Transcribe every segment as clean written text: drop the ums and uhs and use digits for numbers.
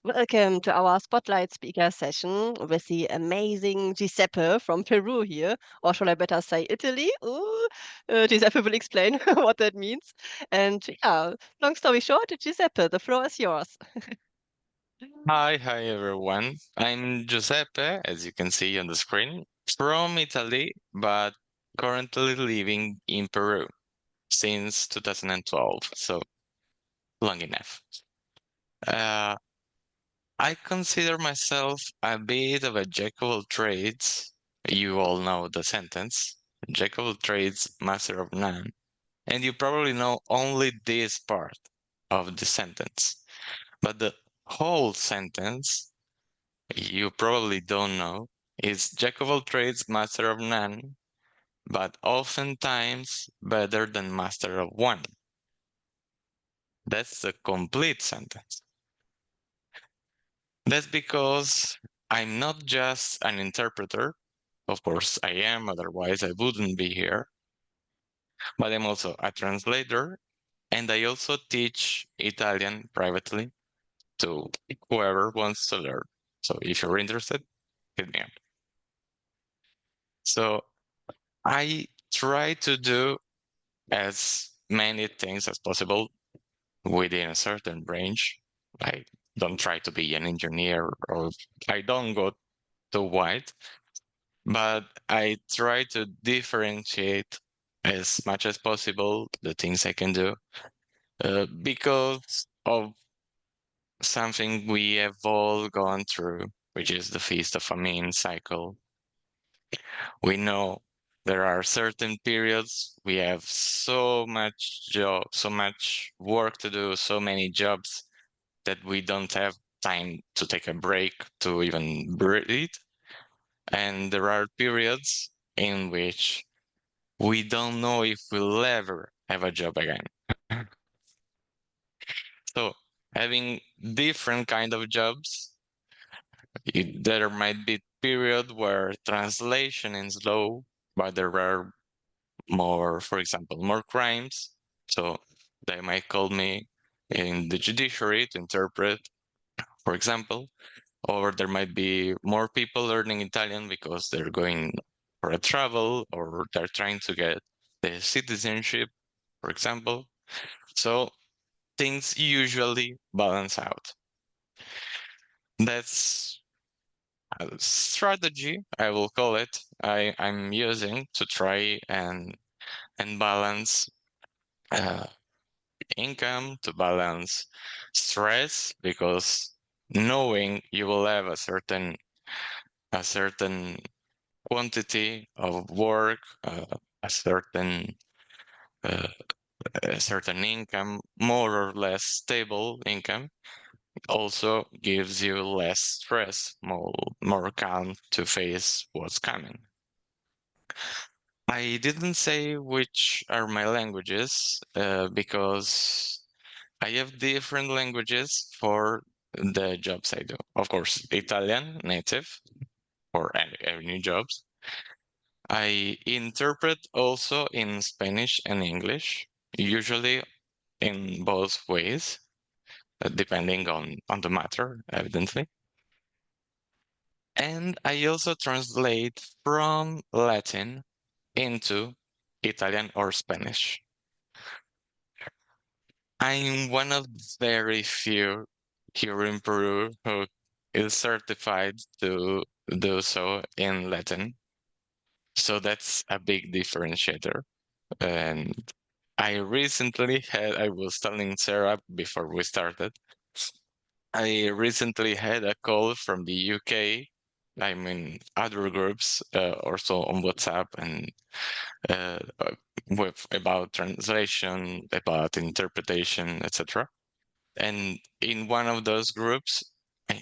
Welcome to our Spotlight Speaker session with the amazing Giuseppe from Peru here, or should I better say Italy? Ooh, Giuseppe will explain what that means. And yeah, long story short, Giuseppe, the floor is yours. Hi everyone. I'm Giuseppe, as you can see on the screen, from Italy, but currently living in Peru since 2012, so long enough. Uh, I consider myself a bit of a jack of all trades. You all know the sentence, jack of all trades, master of none. And you probably know only this part of the sentence. But the whole sentence you probably don't know is jack of all trades, master of none, but oftentimes better than master of one. That's the complete sentence. That's because I'm not just an interpreter. Of course, I am, otherwise, I wouldn't be here. But I'm also a translator, and I also teach Italian privately to whoever wants to learn. So if you're interested, hit me up. So I try to do as many things as possible within a certain range. I don't try to be an engineer or I don't go too wide, but I try to differentiate as much as possible the things I can do because of something we have all gone through, which is the Feast of Famine cycle. We know there are certain periods we have so much work to do, so many jobs that we don't have time to take a break to even breathe. And there are periods in which we don't know if we'll ever have a job again. So having different kind of jobs, there might be period where translation is low, but there are more, for example, more crimes. So they might call me in the judiciary to interpret, for example, or there might be more people learning Italian because they're going for a travel or they're trying to get the citizenship, for example. So things usually balance out. That's a strategy, I will call it, I'm using to try and balance income, to balance stress, because knowing you will have a certain quantity of work, a certain uh, a certain income, more or less stable income, also gives you less stress, more calm to face what's coming. I didn't say which are my languages because I have different languages for the jobs I do. Of course, Italian native for any jobs. I interpret also in Spanish and English, usually in both ways, depending on the matter, evidently. And I also translate from Latin into Italian or Spanish. I'm one of very few here in Peru who is certified to do so in Latin. So that's a big differentiator. And I was telling Sarah before we started, I recently had a call from the UK. I mean, other groups also on WhatsApp and with about translation, about interpretation, etc. And in one of those groups,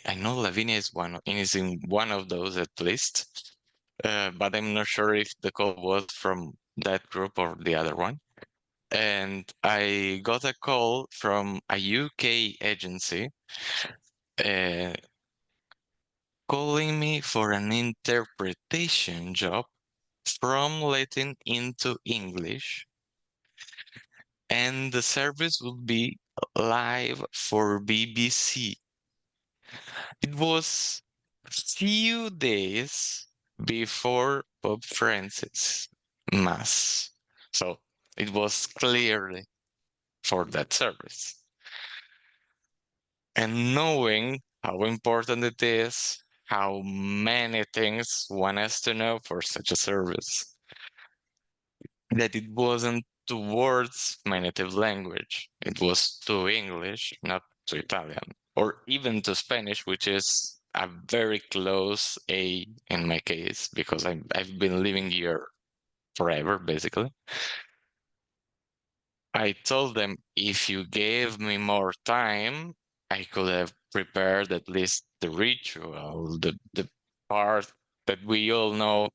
I know Lavinia is in one of those at least, but I'm not sure if the call was from that group or the other one. And I got a call from a UK agency uh, calling me for an interpretation job from Latin into English. And the service would be live for BBC. It was few days before Pope Francis Mass. So it was clearly for that service. And knowing how important it is, how many things one has to know for such a service, that it wasn't towards my native language. It was to English, not to Italian, or even to Spanish, which is a very close A in my case, because I've been living here forever, basically. I told them if you gave me more time, I could have prepared at least the ritual, the part that we all know.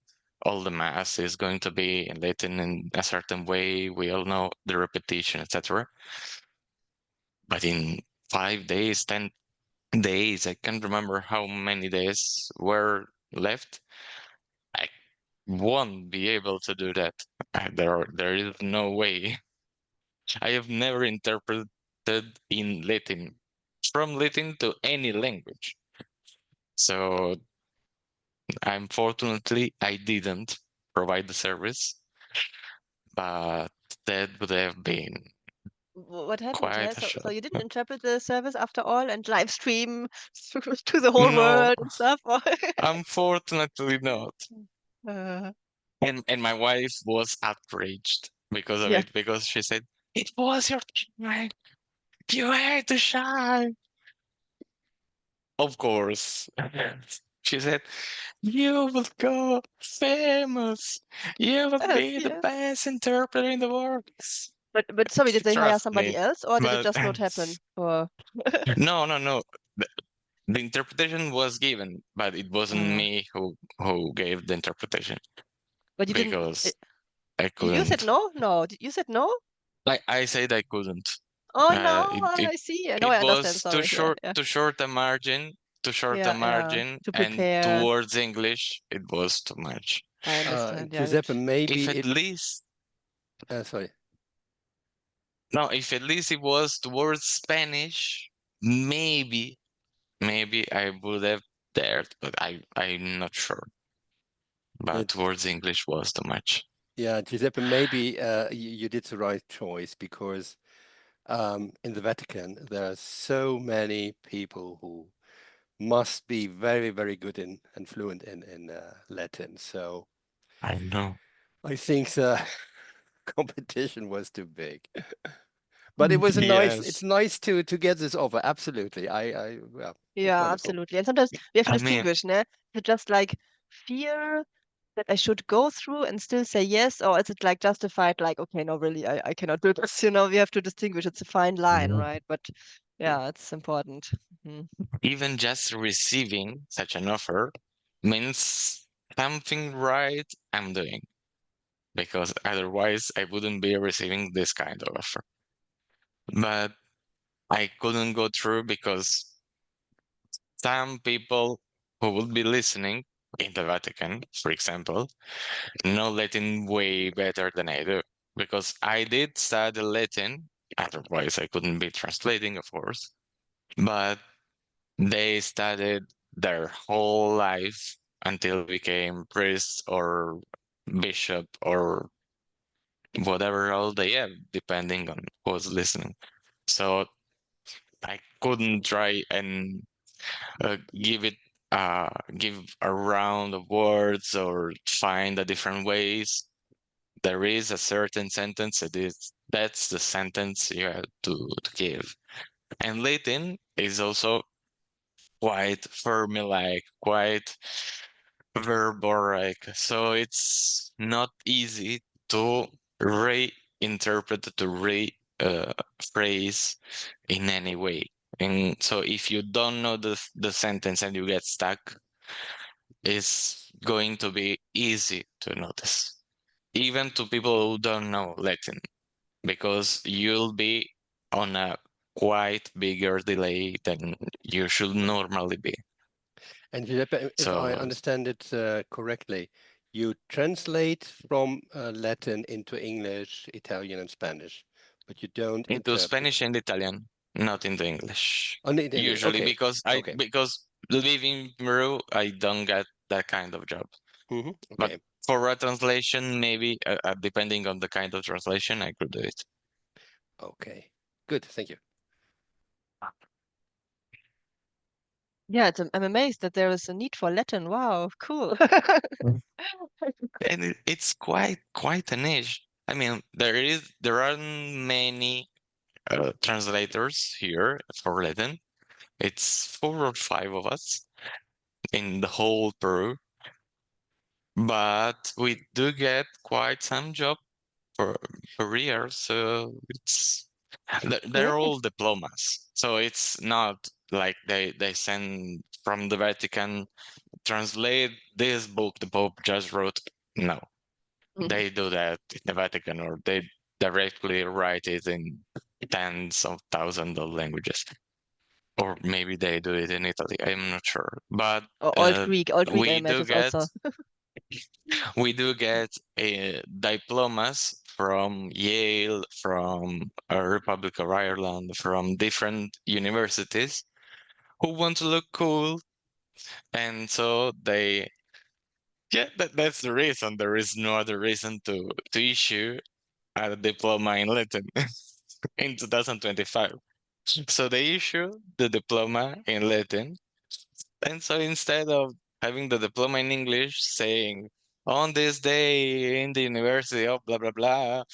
All the mass is going to be in Latin in a certain way. We all know the repetition, etc. But in 5 days, 10 days, I can't remember how many days were left. I won't be able to do that. There is no way. I have never interpreted in Latin, from Latin to any language. So unfortunately, I didn't provide the service, but that would have been What happened? Yeah, quite a so shock. you didn't interpret the service after all and live stream to the whole No, world and stuff? Or unfortunately not. uh, And my wife was outraged because of yeah. it, because she said, "It was your time. You had to shine." Of course. She said, "You will go famous. You will Yes, be the yes. best interpreter in the world." But sorry, did they hire Trust me. somebody else or did it But just not happen? Or no, no, no. The, the interpretation was given, but it wasn't uh, me who gave the interpretation but you didn't because I you said couldn't. no? No. You said no? Like I said, I couldn't. Oh Uh, no, it, it I see. No, it I understand. was Sorry. Yeah, yeah. too short a margin, Yeah, yeah. To and prepare. towards English, it was too much. I understand. Yeah. Giuseppe, If maybe at it. least, Sorry. no, if at least it was towards Spanish, maybe, maybe I would have dared, but I'm not sure. But Uh, towards English was too much. yeah, Giuseppe, maybe you did the right choice because in the Vatican there are so many people who must be very, very good in and fluent in Latin. So I know. I think the competition was too big. But it was it's Yes. nice to get this offer. Absolutely. Well, it's Yeah, wonderful. absolutely. And sometimes we have to I mean, distinguish, ne? Is it just like fear that I should go through and still say yes, or is it like justified, like, okay, no, really, I cannot do this, we have to distinguish. It's a fine line, Mhm. right? But yeah, it's important. Mhm. Even just receiving such an offer means something right I'm doing, because otherwise I wouldn't be receiving this kind of offer. But I couldn't go through because some people who would be listening in the Vatican, for example, know Latin way better than I do. Because I did study Latin, otherwise I couldn't be translating, of course. But they studied their whole life until became priest or bishop or whatever role they have, depending on who's listening. So I couldn't try and give it give a round of words or find a different ways. There is a certain sentence that's the sentence you have to give. And Latin is also quite formulaic, quite verboric. So it's not easy to reinterpret, to phrase in any way. And so if you don't know the sentence and you get stuck, it's going to be easy to notice, even to people who don't know Latin, because you'll be on a quite bigger delay than you should normally be. And Giuseppe, if I So understand it correctly, you translate from Latin into English, Italian, and Spanish, but you don't into interpret. Spanish and Italian, not into English. Only in English. Usually Okay. because Okay. because living in Peru, I don't get that kind of job. Okay. But for a translation, maybe depending on the kind of translation, I could do it. Okay. Good. Thank you. Yeah, I'm amazed that there is a need for Latin. Wow, cool. And it's quite a niche. I mean, there aren't many translators here for Latin. It's 4 or 5 of us in the whole Peru, but we do get quite some job per year. So they're all diplomas. So it's not like they send from the Vatican, translate this book the Pope just wrote. No, they do that in the Vatican, or they directly write it in tens of thousands of languages. Or maybe they do it in Italy. I'm not sure. But Old Greek, I we do imagine get also. diplomas from Yale, from Republic of Ireland, from different universities who want to look cool, and so that's the reason. There is no other reason to issue a diploma in Latin in 2025. So they issue the diploma in Latin. And so instead of having the diploma in English saying, on this day in the University of blah, blah, blah,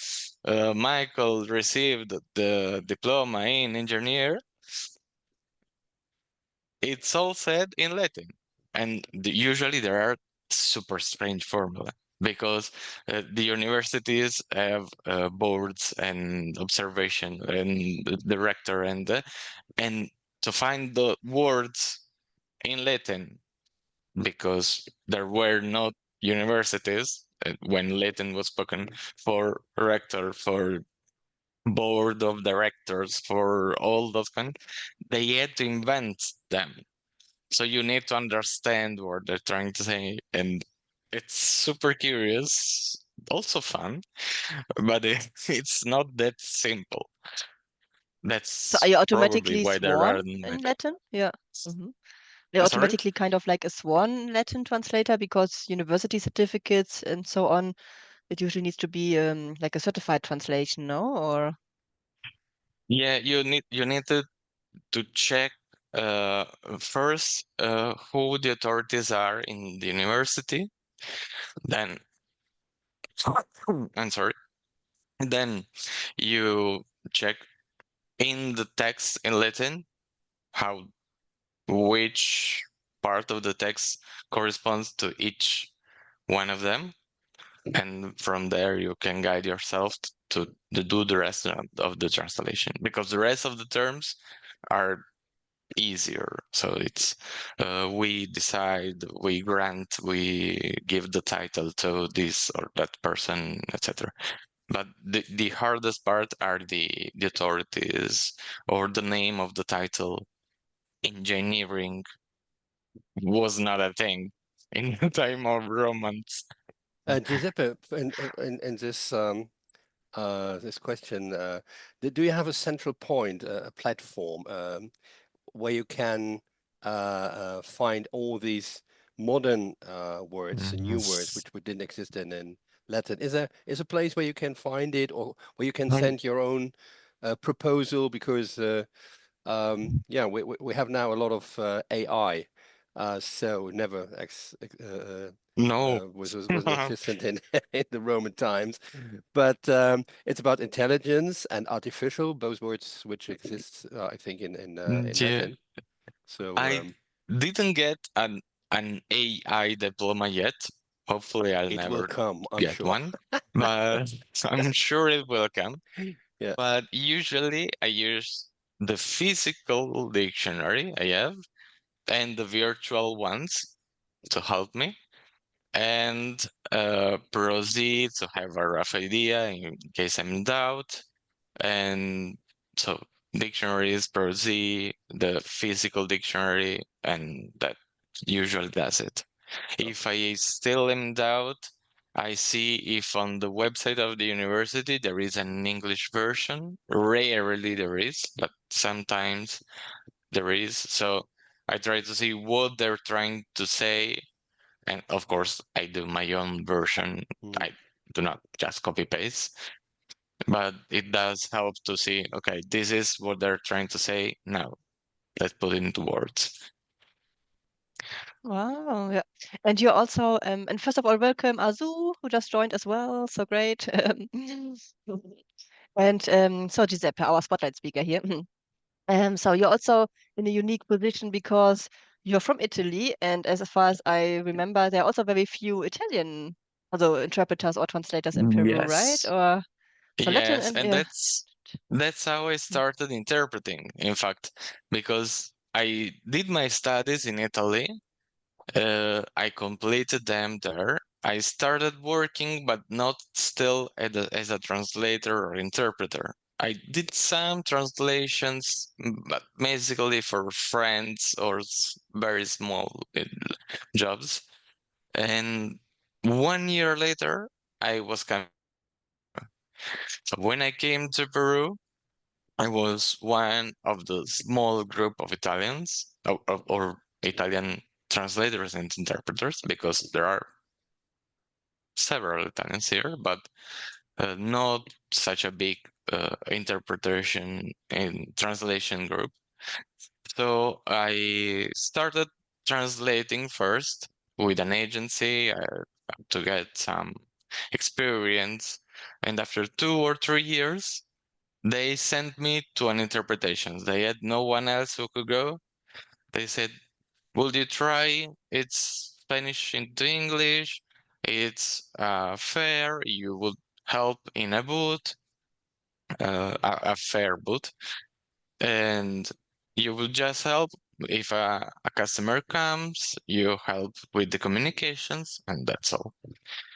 Michael received the diploma in engineer, it's all said in Latin. And usually there are super strange formula because the universities have boards and observation and the director and to find the words in Latin, because there were not universities when Latin was spoken, for rector, for board of directors, for all those kind, they had to invent them. So you need to understand what they're trying to say, and it's super curious, also fun, but it's not that simple. So That's are you probably automatically why there sworn are in Latin? Yeah. You're Sorry? automatically kind of like a sworn Latin translator because university certificates and so on, it usually needs to be like a certified translation, no? Or Yeah, you need to check first who the authorities are in the university. Then I'm sorry. Then you check in the text in Latin how which part of the text corresponds to each one of them, and from there you can guide yourself to do the rest of the translation, because the rest of the terms are easier. So it's we decide, we grant, we give the title to this or that person, etc. But the hardest part are the authorities or the name of the title. Engineering was not a thing in the time of Romans. Giuseppe, in this this question, do you have a central point, a platform where you can find all these modern words, new words which didn't exist in Latin? Is a place where you can find it, or where you can send your own proposal? Because yeah, we have now a lot of AI, so never No. wasn't existent in in the Roman times, but it's about intelligence and artificial, both words which exist, I think, in Yeah, Latin. So I didn't get an AI diploma yet. Hopefully, I'll it will never come, I'm get sure. one, but I'm sure it will come. Yeah. But usually, I use the physical dictionary I have and the virtual ones to help me, and proceed to have a rough idea in case I'm in doubt. And so dictionaries, proceed, the physical dictionary, and that usually does it. If I still am in doubt, I see if on the website of the university there is an English version. Rarely there is, but sometimes there is. So I try to see what they're trying to say, and of course, I do my own version. I do not just copy paste, but it does help to see, okay, this is what they're trying to say. Now, let's put it into words. Wow, yeah. And you're also, and first of all, welcome Azu, who just joined as well. So great. And so Giuseppe, our spotlight speaker here. So you're also in a unique position because you're from Italy, and as far as I remember, there are also very few Italian, also interpreters or translators in Peru, right? Yes. Or so Latin Yes, and and yeah. that's how I started interpreting, in fact, because I did my studies in Italy. I completed them there. I started working, but not still as a translator or interpreter. I did some translations, but basically for friends or very small jobs. And 1 year later, I was coming. So when I came to Peru, I was one of the small group of Italians or Italian translators and interpreters, because there are several Italians here, but not such a big interpretation and translation group. So I started translating first with an agency to get some experience. And after 2 or 3 years, they sent me to an interpretation. They had no one else who could go. They said, "Would you try? It's Spanish into English. It's fair. You would help in a booth, a fair booth, and you will just help if a customer comes. You help with the communications, and that's all."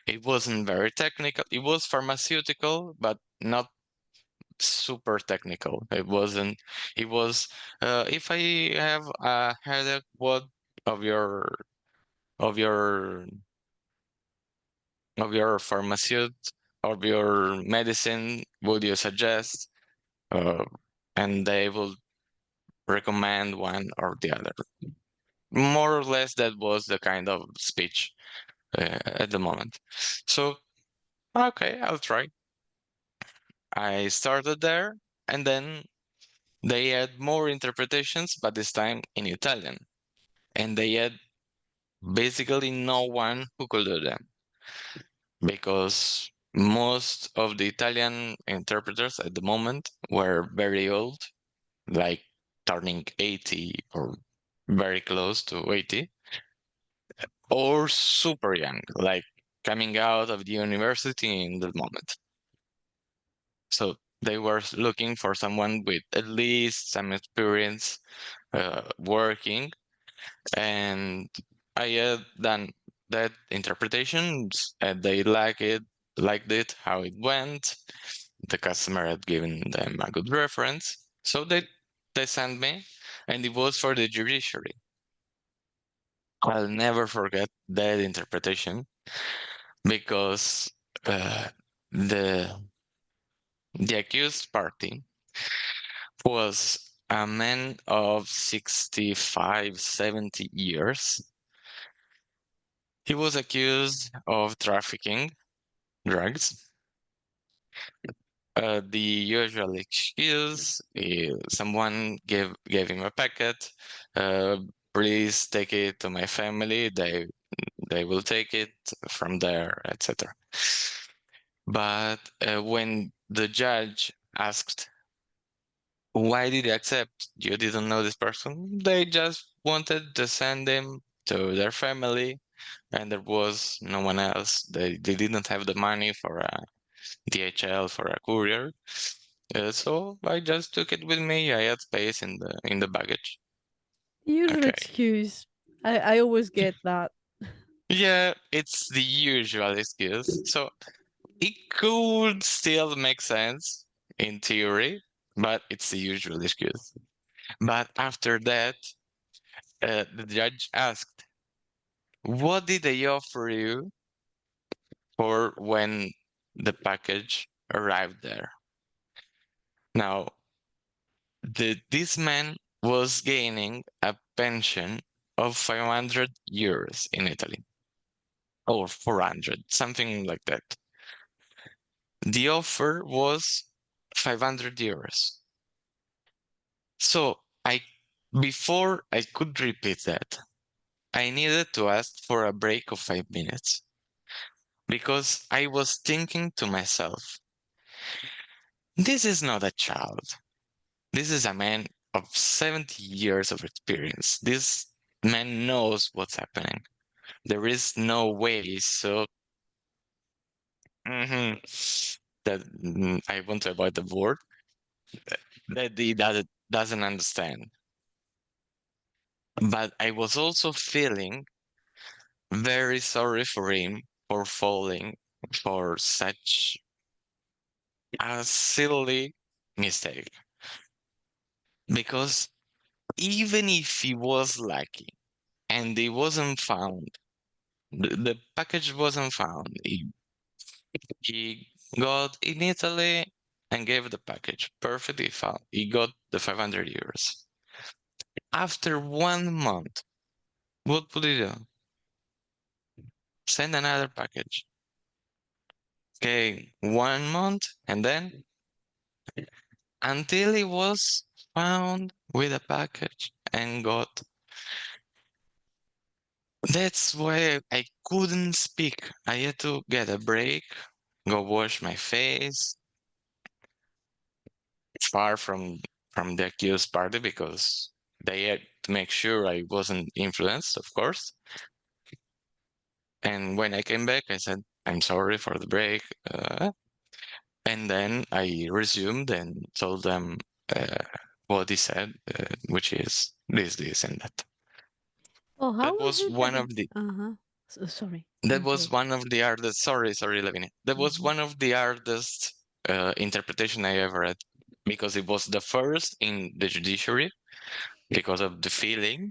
It wasn't very technical. It was pharmaceutical, but not super technical. It wasn't. It was. If I have a headache, what of your of your of your pharmaceutical of your medicine would you suggest? Uh, and they will recommend one or the other. More or less, that was the kind of speech at the moment. So, okay, I'll try. I started there, and then they had more interpretations, but this time in Italian. And they had basically no one who could do them, because most of the Italian interpreters at the moment were very old, like turning 80 or very close to 80, or super young, like coming out of the university in the moment. So they were looking for someone with at least some experience working, and I had done that interpretations, and they liked it, how it went. The customer had given them a good reference, so they sent me, and it was for the judiciary. I'll never forget that interpretation, because uh, the the accused party was a man of 65, 70 years. He was accused of trafficking drugs. The usual excuse is someone gave him a packet. Uh, Please take it to my family. They will take it from there, etc. But when the judge asked, "Why did you accept? You didn't know this person?" They just wanted to send him to their family, and there was no one else. They didn't have the money for a DHL, for a courier. So I just took it with me. I had space in the baggage. Usual Okay. excuse. I always get that. Yeah, it's the usual excuse. So it could still make sense in theory, but it's the usual excuse. But after that, the judge asked, "What did they offer you for when the package arrived there?" Now, this man was gaining a pension of 500 euros in Italy, or 400, something like that. The offer was 500 euros. So before I could repeat that, I needed to ask for a break of 5 minutes because I was thinking to myself, this is not a child. This is a man of 70 years of experience. This man knows what's happening. There is no way. So that I want to avoid the word that he doesn't understand. But I was also feeling very sorry for him for falling for such a silly mistake. Because even if he was lucky and he wasn't found, the package wasn't found. He got in Italy and gave the package. Perfectly found. He got the 500 euros. After 1 month, what would he do? Send another package. Okay, 1 month, and then until he was found with a package and got. That's why I couldn't speak. I had to get a break, go wash my face, far from the accused party because they had to make sure I wasn't influenced, of course. And when I came back, I said, I'm sorry for the break. And then I resumed and told them what he said, which is this, and that. Oh, how That was was it one that? of the. Uh-huh. Sorry. That was Interrupt. one of the hardest. Sorry, Lavinia. That was Mhm. one of the hardest interpretation I ever had because it was the first in the judiciary because of the feeling,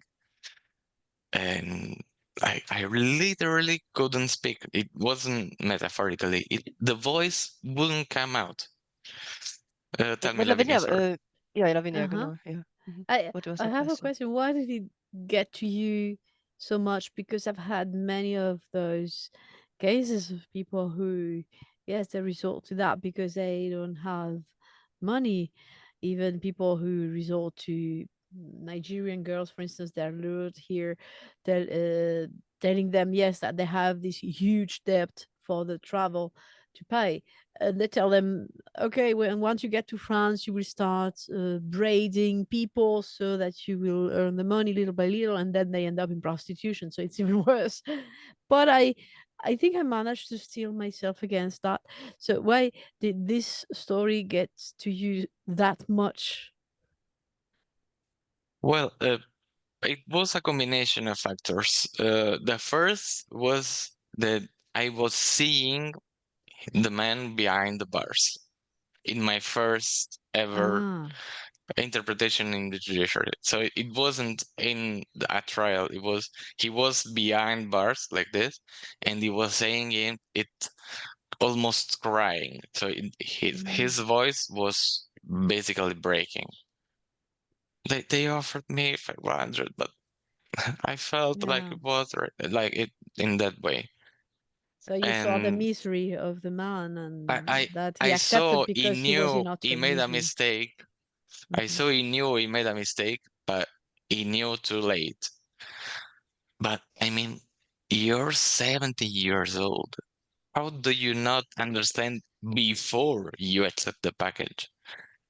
and I literally couldn't speak. It wasn't metaphorically. The voice wouldn't come out. Tell me, But Lavinia. Lavinia, Sorry. ja, Lavinia, Uh-huh. genau, ja. I What was I the have a question? question. Why did it get to you so much? Because I've had many of those cases of people who, yes, they resort to that because they don't have money. Even people who resort to Nigerian girls, for instance, they're lured here, tell, telling them yes that they have this huge debt for the travel to pay. And they tell them, okay, when once you get to France, you will start braiding people so that you will earn the money little by little, and then they end up in prostitution. So it's even worse. But I think I managed to steel myself against that. So why did this story get to you that much? Well, it was a combination of factors. The first was that I was seeing the man behind the bars in my first ever Ah. interpretation in the judiciary. So it wasn't in a trial. He was behind bars like this, and he was saying it almost crying. So his voice was basically breaking. They offered me 500, but I felt like Yeah. it was like it in that way. So you saw the And misery of the man I and I, that he I accepted saw he because he was in knew he utter made a misery. mistake. I Mhm. saw he knew he made a mistake, but he knew too late. But I mean, you're 70 years old. How do you not understand before you accept the package?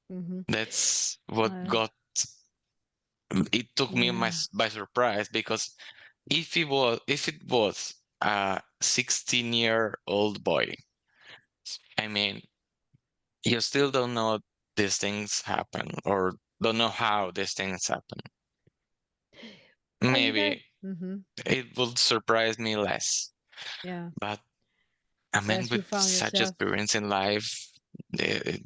Mhm. That's what Uh, got it took me yeah. by surprise because if it was a 16-year-old boy, I mean, you still don't know these things happen or don't know how these things happen. Are you guys? Maybe Mhm. it would surprise me less, Yeah. but a man Yes, you with found such yourself. experience in life, eh,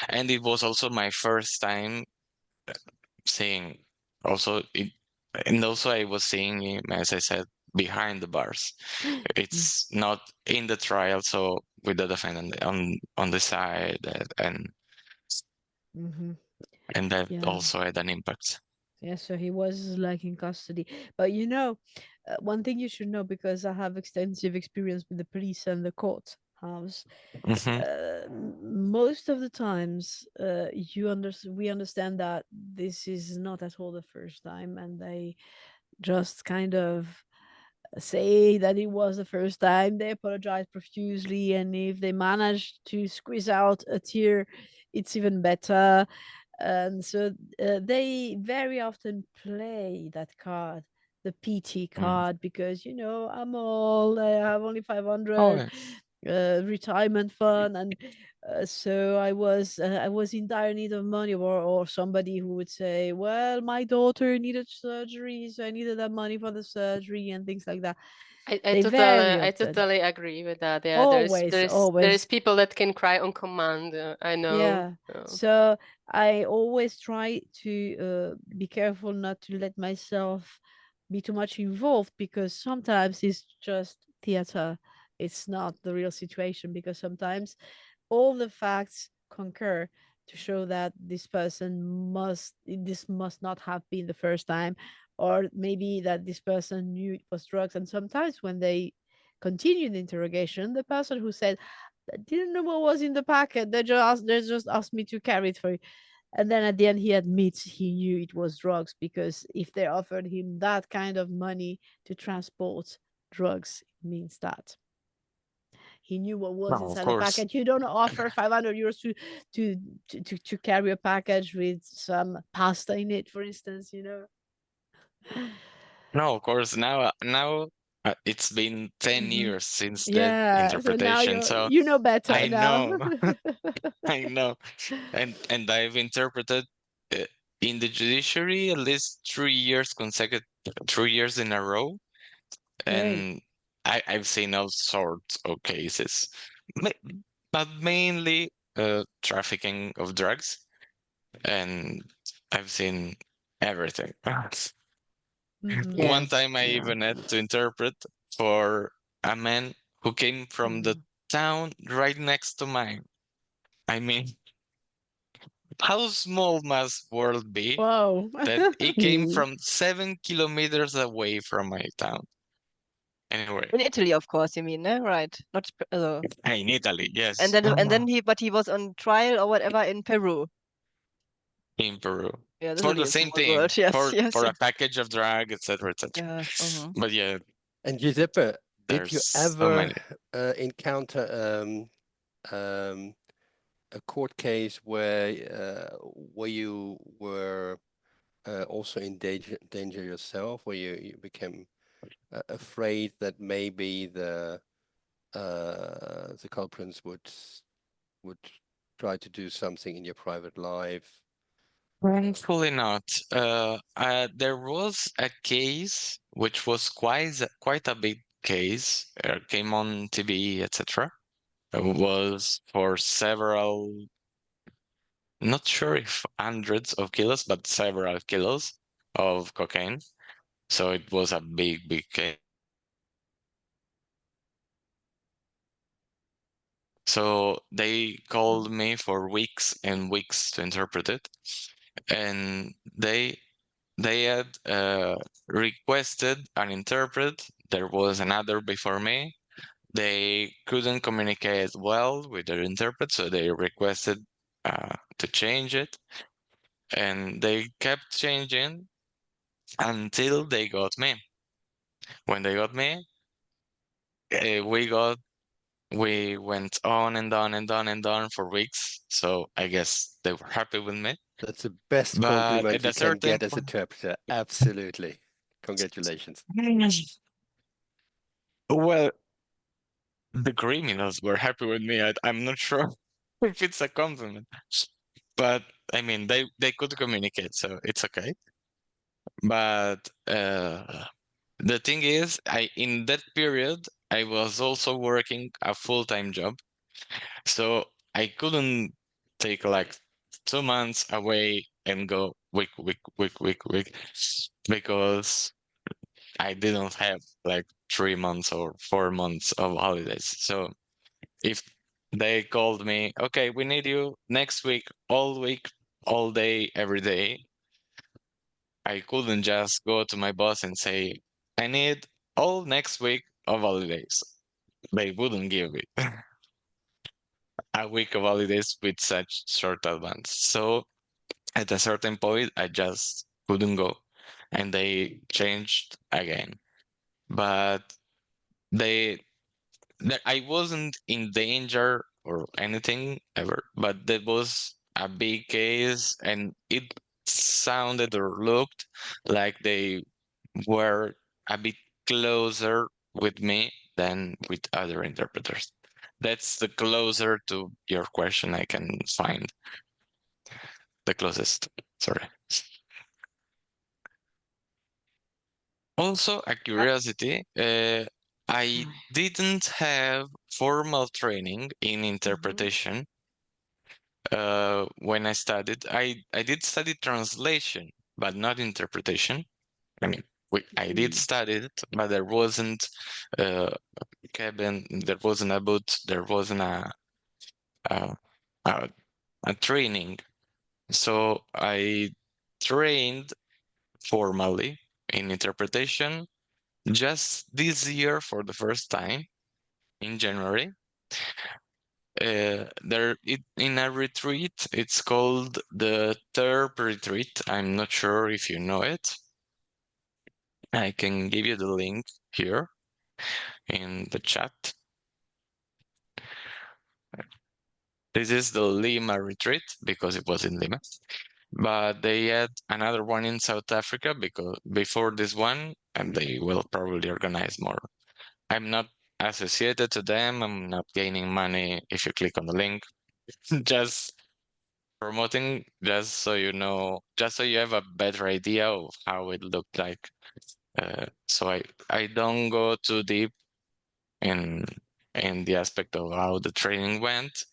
and it was also my first time seeing also it, and also I was seeing him, as I said, behind the bars. Mm. It's not in the trial, so with the defendant on the side, and Mhm. and that Yeah. also had an impact. Yeah, so he was like in custody. But one thing you should know, because I have extensive experience with the police and the court house. Hmm. Most of the times, we understand that this is not at all the first time, and they just kind of say that it was the first time. They apologize profusely, and if they manage to squeeze out a tear, it's even better. And so they very often play that card, the PT card, because I'm old, I have only Oh, 500 yeah. retirement fund, and so I was in dire need of money, or somebody who would say, well, my daughter needed surgery, so I needed that money for the surgery and things like that. I They very I often, totally agree with that. Yeah, always, there always. is people that can cry on command. I know. Yeah. So I always try to be careful not to let myself be too much involved, because sometimes it's just theater. It's not the real situation, because sometimes all the facts concur to show that this must not have been the first time, or maybe that this person knew it was drugs. And sometimes when they continue the interrogation, the person who said, I didn't know what was in the packet, they just asked me to carry it for you. And then at the end he admits he knew it was drugs, because if they offered him that kind of money to transport drugs, it means that he knew what was Well, of inside the course. packet. You don't offer 500 euros to carry a package with some pasta in it, for instance. No, of course. Now it's been 10 years since that Yeah, so now interpretation, so you know better I now. know, I know, and I've interpreted uh, in the judiciary at least 3 years consecutive, 3 years in a row, Hey. and I've seen all sorts of cases, Ma- but mainly trafficking of drugs, and I've seen everything. Mhm. One Yes. time I Yeah. even had to interpret for a man who came from the Mm. town right next to mine. I mean, how small must world be Whoa. that he came Mm. from 7 kilometers away from my town? Anyway, In Italy, of course, you mean, ne? Right? Not in Italy, and yes, then he was on trial or whatever in Peru. in Peru. Yeah, this is For the really a same small thing, world. Yes, yes, for a yes. package of drug, etc., etc. Yes. But yeah, And Giuseppe, did there's you so ever many. encounter a court case where you were also in danger yourself, where you became afraid that maybe the culprits would try to do something in your private life? Thankfully not. There was a case which was quite a big case. Came on TV, etc. It was for several, not sure if hundreds of kilos, but several kilos of cocaine. So it was a big, big case. So they called me for weeks and weeks to interpret it, and they had requested an interpret. There was another before me. They couldn't communicate well with their interpret, so they requested to change it, and they kept changing until they got me. When they got me, we went on and on and on and on for weeks. So I guess they were happy with me. That's the best But compliment at you a can certain get as interpreter. Absolutely. Congratulations. point, well, the criminals were happy with me. I'm not sure if it's a compliment, but I mean, they could communicate, so it's okay. But the thing is, I in that period I was also working a full-time job, so I couldn't take like 2 months away and go week, because I didn't have like 3 months or 4 months of holidays. So if they called me, okay, we need you next week, all week, all day, every day. I couldn't just go to my boss and say, I need all next week of holidays. They wouldn't give it. A week of holidays with such short advance. So at a certain point, I just couldn't go. And they changed again. But they that I wasn't in danger or anything ever, but there was a big case and it sounded or looked like they were a bit closer with me than with other interpreters. That's the closer to your question I can find. The closest, sorry. Also, a curiosity, I didn't have formal training in interpretation when I studied. I did study translation, but not interpretation. I mean, I did study it, but there wasn't cabin, there wasn't a boot, there wasn't a, a, a training. So I trained formally in interpretation just this year for the first time in January. In a retreat, it's called the Terp retreat. I'm not sure if you know it. I can give you the link here in the chat. This is the Lima retreat because it was in Lima. But they had another one in South Africa because before this one, and they will probably organize more. I'm not associated to them. I'm not gaining money if you click on the link. Just promoting, just so you know, just so you have a better idea of how it looked like. So I don't go too deep in the aspect of how the training went,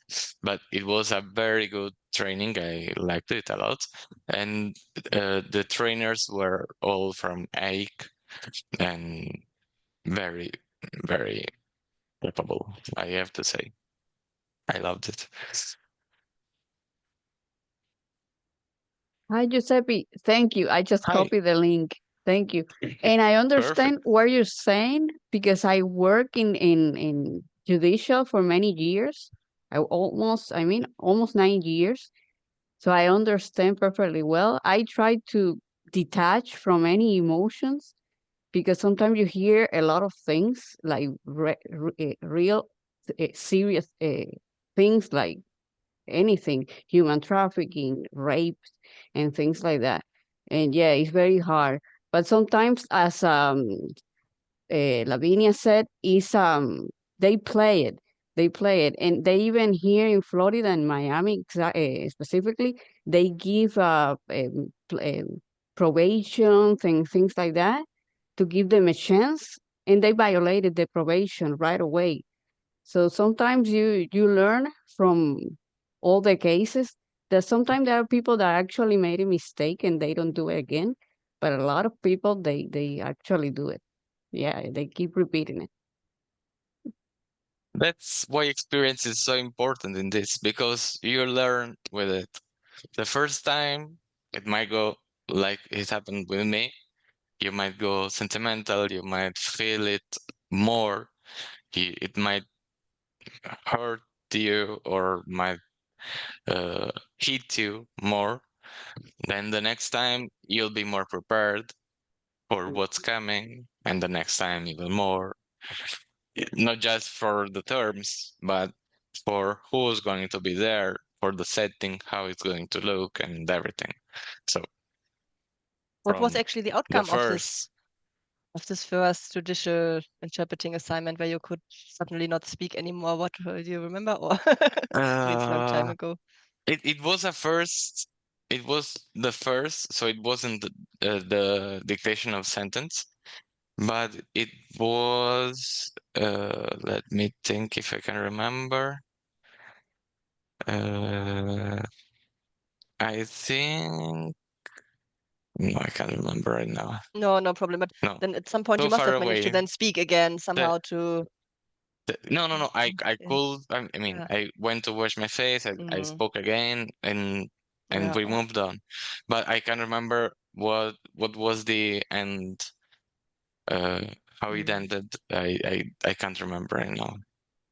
but it was a very good training. I liked it a lot, and the trainers were all from AIC and very, very capable, I have to say. I loved it. Hi, Giuseppe. Thank you. I just Hi. copied the link. Thank you. And I understand Perfect. what you're saying because I work in Judicial for many years. Almost 9 years. So I understand perfectly well. I try to detach from any emotions because sometimes you hear a lot of things like real serious things like anything, human trafficking, rape, and things like that. And yeah, it's very hard. But sometimes, as Lavinia said, is they play it. They play it, and they even here in Florida and Miami specifically, they give probation things like that to give them a chance, and they violated the probation right away. So sometimes you learn from all the cases that sometimes there are people that actually made a mistake and they don't do it again, but a lot of people they actually do it. Yeah, they keep repeating it. That's why experience is so important in this, because you learn with it. The first time, it might go like it happened with me. You might go sentimental, you might feel it more. It might hurt you or might hit you more. Then the next time, you'll be more prepared for what's coming, and the next time, even more. Not just for the terms, but for who's going to be there, for the setting, how it's going to look, and everything. So, What was from actually the the outcome first, of this first judicial interpreting assignment where you could suddenly not speak anymore? What do you remember? Or maybe it's a long time ago. it was a first. It was the first, so it wasn't the dictation of sentence, but it was. Let me think if I can remember. I think. No, I can't remember right now. No problem. But No, then at some point too you must far have managed to away. then speak again somehow to. No. I Okay. could. I mean, Yeah. I went to wash my face. I Mm. spoke again, and and Yeah. we moved on. But I can't remember what was the end, how it ended. I can't remember right now.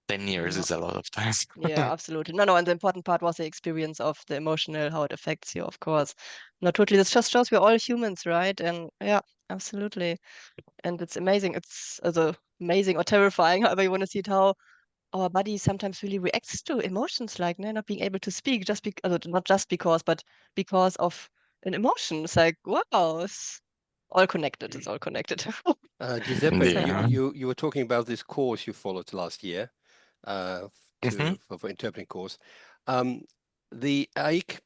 10 years Yeah. is a lot of time. Yeah, absolutely. No, and the important part was the experience of the emotional, how it affects you, of course. No, totally. This just shows we're all humans, right? And yeah, absolutely. And it's amazing. It's also amazing or terrifying, however you want to see it, how our body sometimes really reacts to emotions like not being able to speak, just not just because, but because of an emotion. It's like, wow, it's all connected. It's all connected. Giuseppe, Yeah. you were talking about this course you followed last year Mhm. for interpreting course. The AIC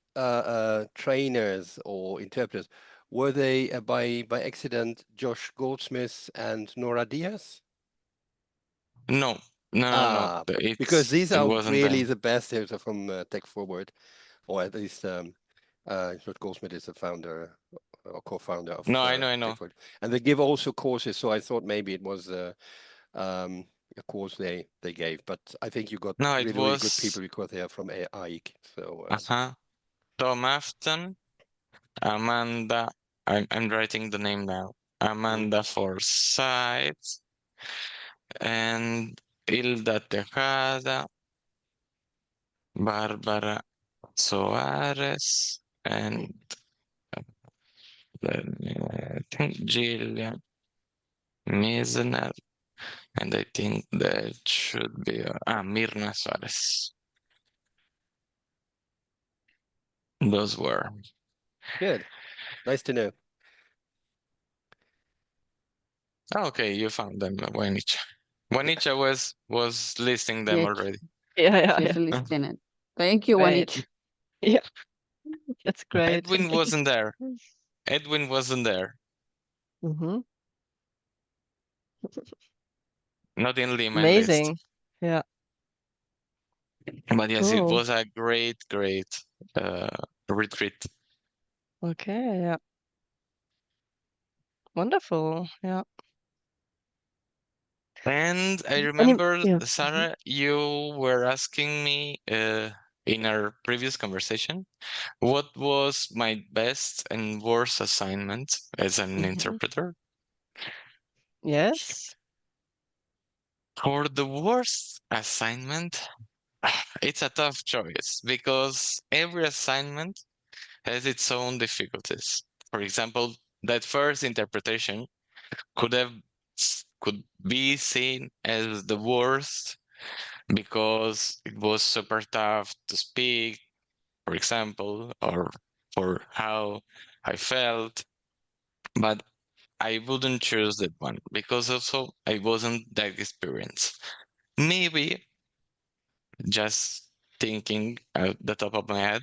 trainers or interpreters, were they by accident Josh Goldsmith and Nora Diaz? No, no. Because these It are wasn't really them. the best. Those are from Tech Forward, or at least Josh Goldsmith is the founder or co-founder of No, I know. Tech Forward, and they give also courses. So I thought maybe it was a course they gave, but I think you got No, it really good was people because they are from AIC. So Tom Afton, Amanda. I'm writing the name now. Amanda Forsyth and Hilda Tejada, Barbara Soares, and I think Gillian Misner, and I think that should be Mirna Suarez. Those were. good, nice to know. Okay, you found them, Juanicha. Juanicha was listing them Yeah, already. Yeah. she's listening. Thank you, Great. Wanich. Yeah, that's great. Edwin wasn't there. Edwin wasn't there. Mm-hmm. Not in Lima list. Amazing. Yeah, But yes, it cool. was a great retreat. Okay, yeah. Wonderful. Yeah. And I Any, remember, yeah. Sarah, you were asking me in our previous conversation what was my best and worst assignment as an interpreter. Yes. For the worst assignment, it's a tough choice because every assignment has its own difficulties. For example, that first interpretation could be seen as the worst because it was super tough to speak, for example, or for how I felt. But I wouldn't choose that one because also I wasn't that experienced. Maybe just thinking at the top of my head,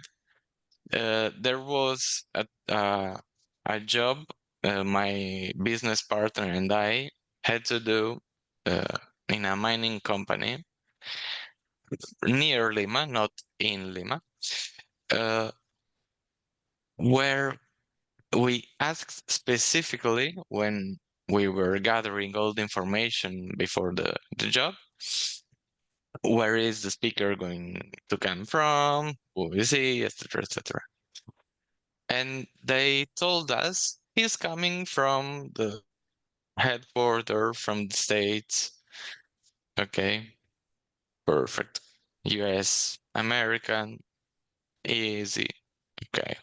there was a job my business partner and I had to do in a mining company near Lima, not in Lima, where we asked specifically when we were gathering all the information before the job, where is the speaker going to come from, who is he, etc., etc. And they told us he's coming from the headquarters from the States. Okay, perfect. US, American, easy. Okay.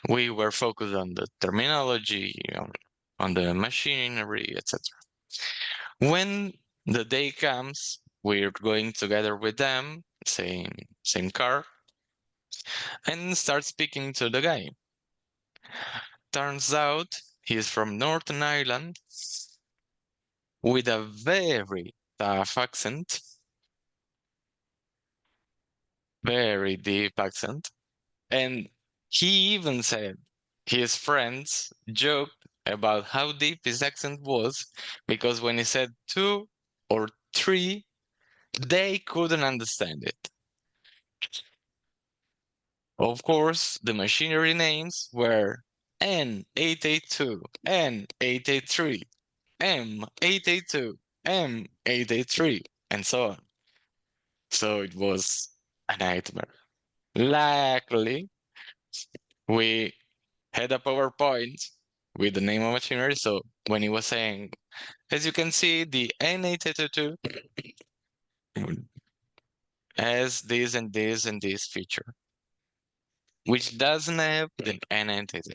We were focused on the terminology, on the machinery, etc. When the day comes, we're going together with them, same car, and start speaking to the guy. Turns out he's from Northern Ireland with a very tough accent, very deep accent. And he even said his friends joked about how deep his accent was because when he said 2 or 3, they couldn't understand it. Of course, the machinery names were N882, N883, M882, M883, and so on. So it was a nightmare. Luckily, we had a PowerPoint with the name of machinery. So when he was saying, as you can see, the N822 has this and this and this feature, which doesn't have the N822.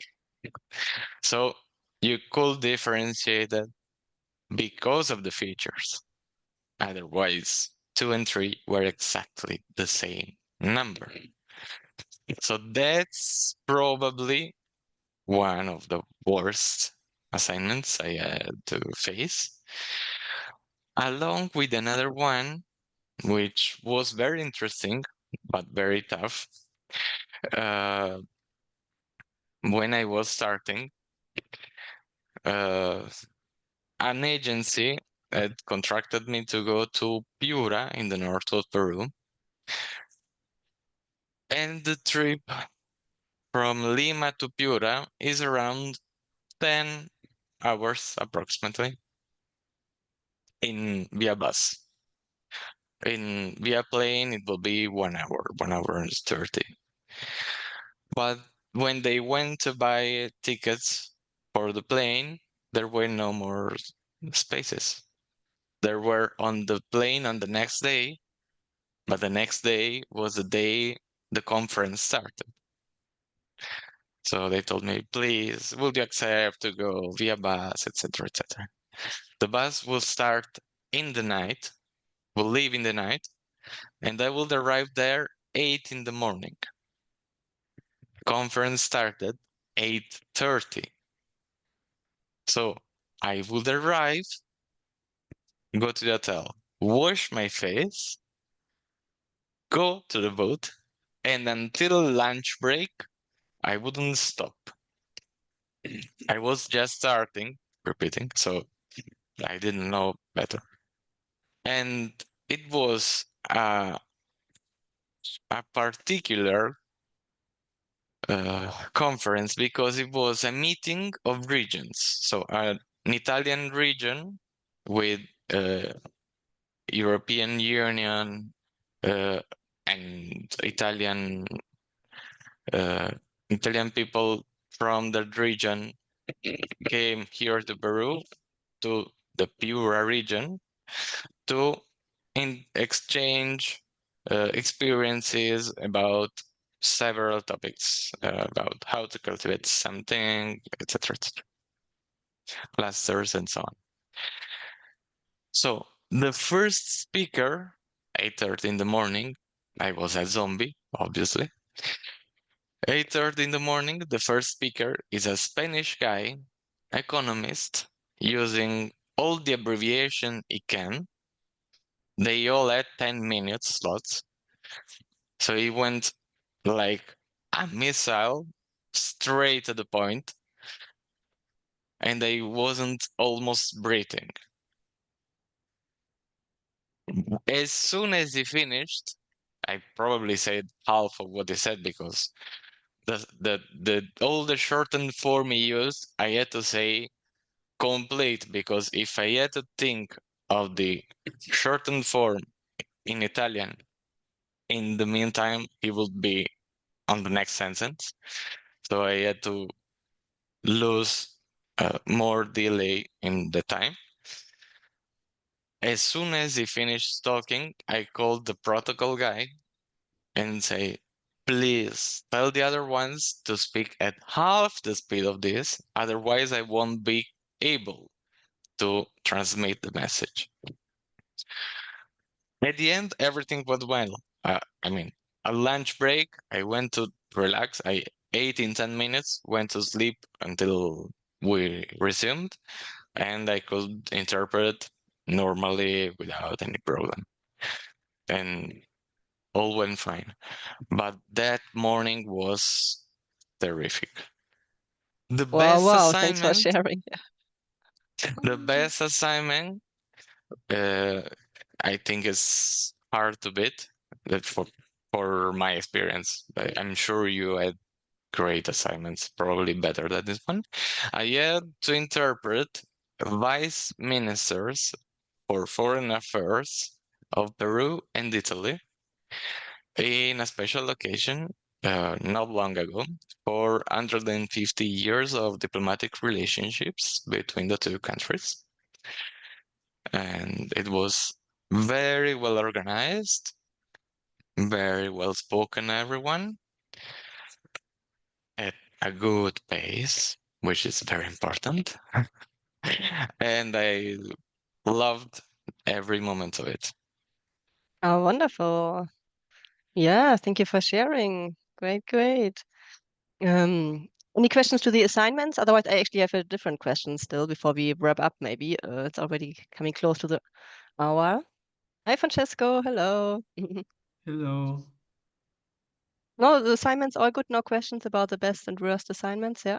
So you could differentiate that because of the features. Otherwise, 2 and 3 were exactly the same number. So that's probably one of the worst assignments I had to face, along with another one, which was very interesting, but very tough. When I was starting, an agency had contracted me to go to Piura in the north of Peru. And the trip from Lima to Piura is around 10 hours approximately in via bus. In via plane, it will be 1 hour, 1 hour and 30. But when they went to buy tickets for the plane, there were no more spaces. There were on the plane on the next day, but the next day was the day the conference started. So they told me, please, would you accept to go via bus, etc., etc. The bus will start in the night, will leave in the night, and I will arrive there 8 in the morning. Conference started 8:30. So I would arrive, go to the hotel, wash my face, go to the boat, and until lunch break, I wouldn't stop. I was just starting, repeating, so I didn't know better. And it was a particular conference because it was a meeting of regions. So an Italian region with European Union and Italian people from the region came here to Peru, to the Piura region, to exchange experiences about several topics, about how to cultivate something, etc., etc., clusters and so on. So the first speaker, 8:30 in the morning, I was a zombie, obviously. 8:30 in the morning, the first speaker is a Spanish guy, economist, using all the abbreviation he can. They all had 10-minute slots. So he went like a missile, straight to the point, and I wasn't almost breathing. As soon as he finished, I probably said half of what he said because all the shortened form he used, I had to say complete, because if I had to think of the shortened form in Italian, in the meantime, he would be on the next sentence. So I had to lose more delay in the time. As soon as he finished talking, I called the protocol guy and say, please tell the other ones to speak at half the speed of this, otherwise I won't be able to transmit the message. At the end, everything went well. I mean, a lunch break, I went to relax. I ate in 10 minutes, went to sleep until we resumed, and I could interpret normally without any problem. And all went fine. But that morning was terrific. The best Wow, thanks for assignment, sharing. the best assignment, I think is hard to beat. That for my experience, I'm sure you had great assignments, probably better than this one. I had to interpret vice ministers for foreign affairs of Peru and Italy in a special occasion not long ago, 450 years of diplomatic relationships between the two countries. And it was very well organized, very well spoken, everyone, at a good pace, which is very important. And I loved every moment of it. Oh, wonderful. Yeah, thank you for sharing. Great, great. Any questions to the assignments? Otherwise, I actually have a different question still before we wrap up, maybe. It's already coming close to the hour. Hi, Francesco. Hello. Hello. No, the assignments all good. No questions about the best and worst assignments. Yeah.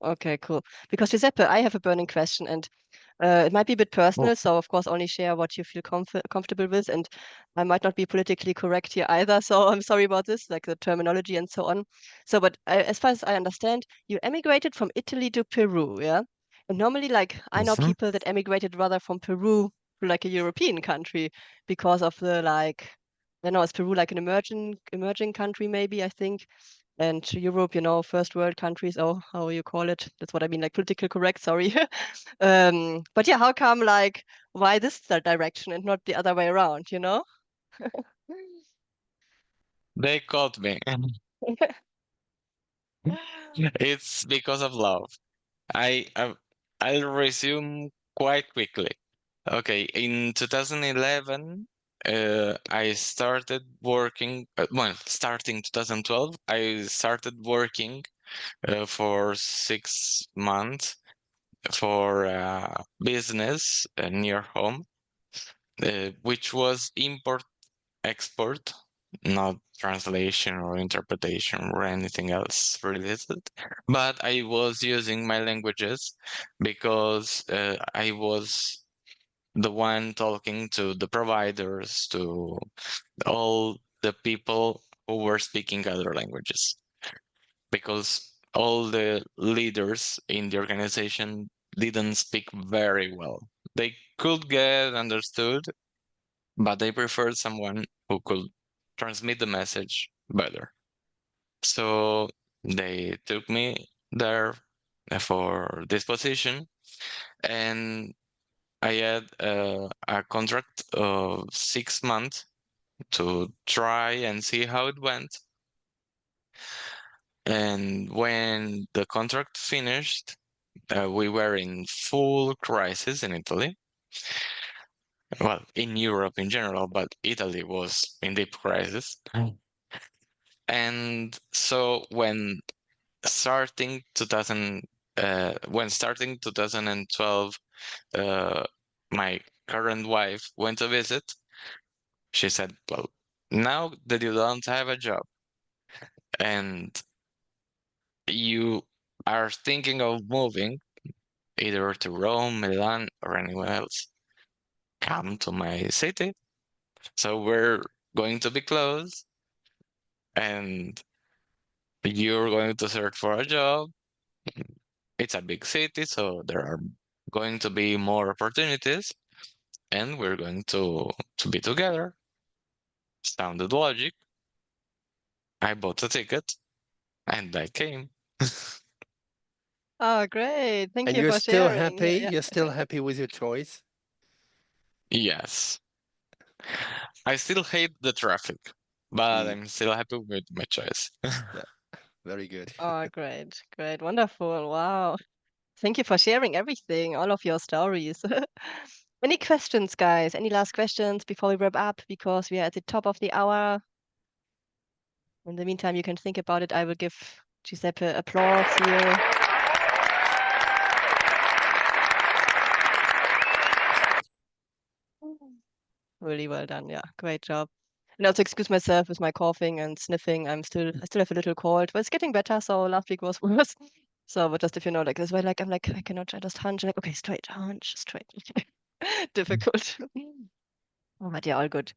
Okay, cool. Because Giuseppe, I have a burning question, and it might be a bit personal, so of course only share what you feel comfortable with, and I might not be politically correct here either, so I'm sorry about this, like the terminology and so on. So, but as far as I understand, you emigrated from Italy to Peru, yeah? And normally, like, I know people that emigrated rather from Peru to like a European country because of the like, I don't know, is Peru like an emerging country maybe, I think? And Europe, you know, first world countries, oh, how you call it? That's what I mean, like political correct, sorry. But yeah, how come like why this direction and not the other way around, you know? They caught me. It's because of love. I'll resume quite quickly. Okay, in 2011, I started working. Well, starting 2012, I started working for 6 months for a business near home, which was import-export, not translation or interpretation or anything else related. But I was using my languages because I was the one talking to the providers, to all the people who were speaking other languages, because all the leaders in the organization didn't speak very well. They could get understood, but they preferred someone who could transmit the message better. So they took me there for this position, and I had a contract of 6 months to try and see how it went. And when the contract finished, we were in full crisis in Italy. Well, in Europe in general, but Italy was in deep crisis. And so when starting 2012, my current wife went to visit, she said, well, now that you don't have a job and you are thinking of moving either to Rome, Milan, or anywhere else, come to my city. So we're going to be close, and you're going to search for a job. It's a big city, so there are going to be more opportunities, and we're going to be together. Sounded logic. I bought a ticket, and I came. Oh, great. Thank And you you're for still sharing. Yeah, happy? yeah. You're still happy with your choice? Yes. I still hate the traffic, but Mm. I'm still happy with my choice. Yeah, very good. Oh, great, great, wonderful. Wow. Thank you for sharing everything, all of your stories. Any questions, guys? Any last questions before we wrap up? Because we are at the top of the hour. In the meantime, you can think about it. I will give Giuseppe applause here. Really well done. Yeah, great job. And also excuse myself with my coughing and sniffing. I still have a little cold, but it's getting better. So last week was worse. So, but just if you know, like this way, like I'm like I cannot just hunch. Like okay, straight hunch, straight. Difficult. Oh, but yeah, all good.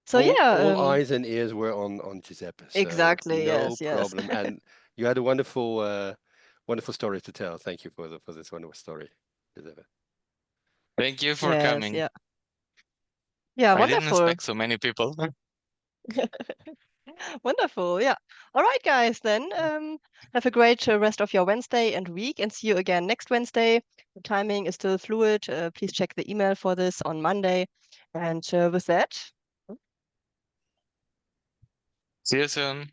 So all, yeah, all eyes and ears were on Giuseppe, so exactly. no Yes, yes. problem. And you had a wonderful, wonderful story to tell. Thank you for this wonderful story, Giuseppe. Thank you for Yes, coming. yeah. Yeah, I didn't wonderful. expect so many people. Wonderful. Yeah. All right, guys. Then have a great rest of your Wednesday and week, and see you again next Wednesday. The timing is still fluid. Please check the email for this on Monday. And with that, See you soon.